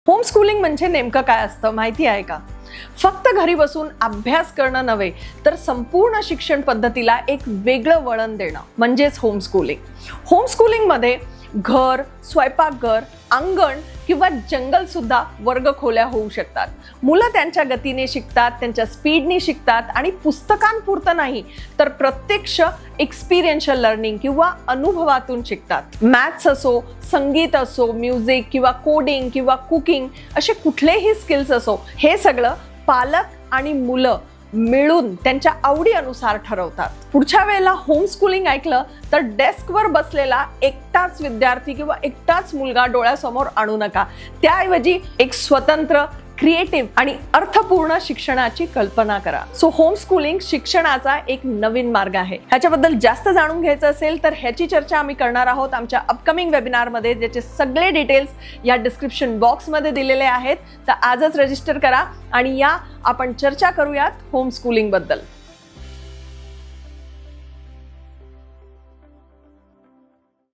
Home schooling म्हणजे नेमकं काय असतं माहिती आहे का? फक्त घरी बसून अभ्यास करणं नव्हे, तर संपूर्ण शिक्षण पद्धतीला एक वेगळं वळण देणं म्हणजेच होम स्कूलिंग. होम स्कूलिंगमध्ये घर, स्वयंपाकघर, अंगण किंवा जंगल सुद्धा वर्गखोल्या होऊ शकतात. मुलं त्यांच्या गतीने शिकतात, त्यांच्या स्पीडने शिकतात आणि पुस्तकांपुरतं नाही तर प्रत्यक्ष एक्सपिरियन्शियल लर्निंग किंवा अनुभवातून शिकतात. मॅथ्स असो, संगीत असो, म्युझिक किंवा कोडिंग किंवा कुकिंग असे कुठलेही स्किल्स असो, हे सगळं पालक आणि मुलं मिळून त्यांच्या आवडीनुसार ठरवतात. पुढच्या वेळेला होम स्कूलिंग ऐकलं तर डेस्कवर बसलेला एकटाच विद्यार्थी किंवा एकटाच मुलगा डोळ्यासमोर आणू नका. त्याऐवजी एक स्वतंत्र, क्रिएटिव्ह आणि अर्थपूर्ण शिक्षणाची कल्पना करा. सो होम स्कूलिंग शिक्षणाचा एक नवीन मार्ग आहे. ह्याच्याबद्दल जास्त जाणून घ्यायचं असेल तर ह्याची चर्चा आम्ही करणार आहोत आमच्या अपकमिंग वेबिनारमध्ये, ज्याचे सगळे डिटेल्स या डिस्क्रिप्शन बॉक्समध्ये दिलेले आहेत. तर आजच रजिस्टर करा आणि या आपण चर्चा करूयात होम स्कूलिंग बद्दल.